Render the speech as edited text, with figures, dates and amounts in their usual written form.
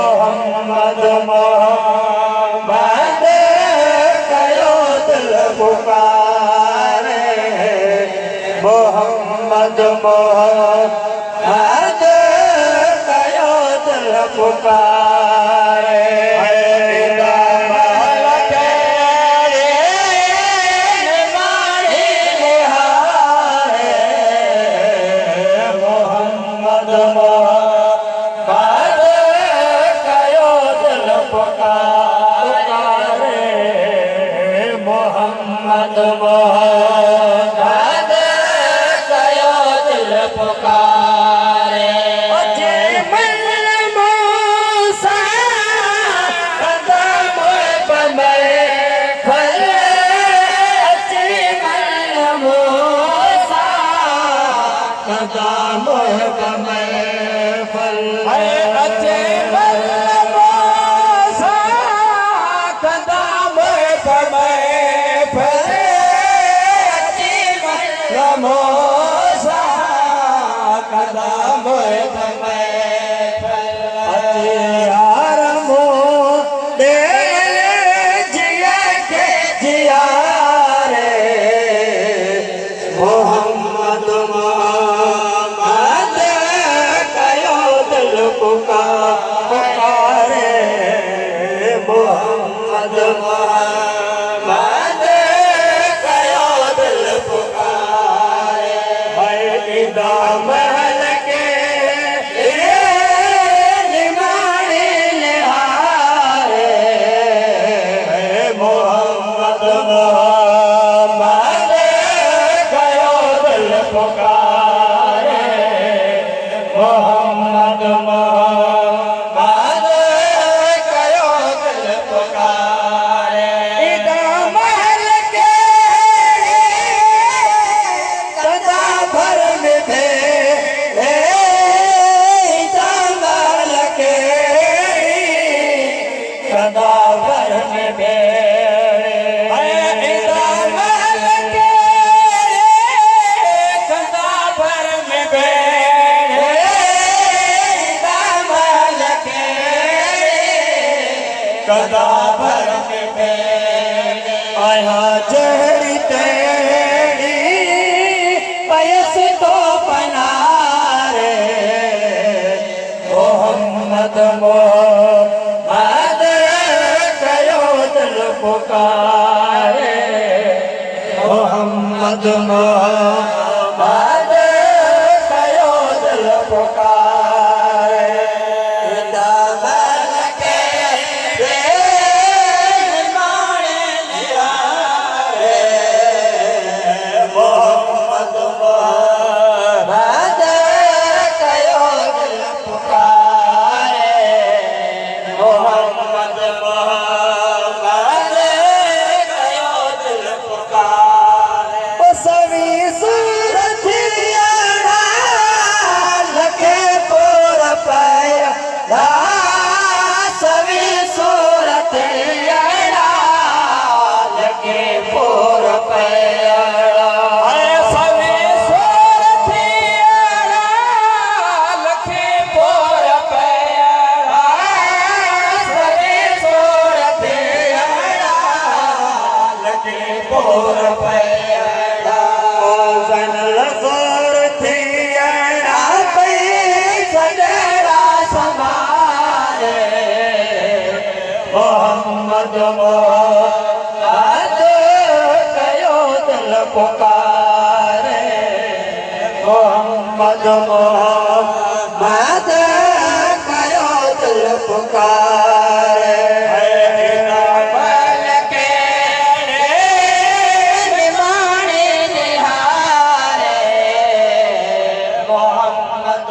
मोहम्मद मोहम्मद कयो दिल पुकारे मोहम्मद मोहम्मद कयो दिल पुकारे मोहम्मद मोहम्मद कयो दिल पुकारे अजे मन मूसा कदम बमर फल अजे मन मूसा कदम बमर फल अजे मन मूसा कदम बमर फल अजे मन मूसा कदम बमर फल अजे आरमो दे जिया के जिया रे मोहम्मद मोहम्मद कयो दिल पुकारे मोहम्मद मोहम्मद कयो दिल पुकारे इदा महल के निमाने निहारे मोहम्मद मोहम्मद कयो दिल पुकारे मोहम्मद मोहम्मद कयो दिल पुकारे इदा महल के कदा भर में थे इदा महल के कदा भर में थे इदा महल के कदा भर में थे इदा महल के कदा भर में थे आया जहरी तेरी पयस तो पनारे मोहम्मद मोहम्मद कयो दिल पुकारे मोहम्मद मोहम्मद कयो दिल पुकारे इदा महल के निमाने निहारे मोहम्मद मोहम्मद कयो दिल पुकारे मोहम्मद मोहम्मद कयो दिल पुकारे सवी सूरत यारा लखे पूर पाया सवी सूरत यारा लखे पूर पाया सवी सूरत यारा लखे पूर पाया सवी सूरत यारा लखे पूर पाया सन लखोर थी अड़ा पई सजड़ा संभाले मोहम्मद मोहम्मद कयो दिल पुकारे मोहम्मद मोहम्मद कयो दिल पुकारे महल के निमाने निहारे मोहम्मद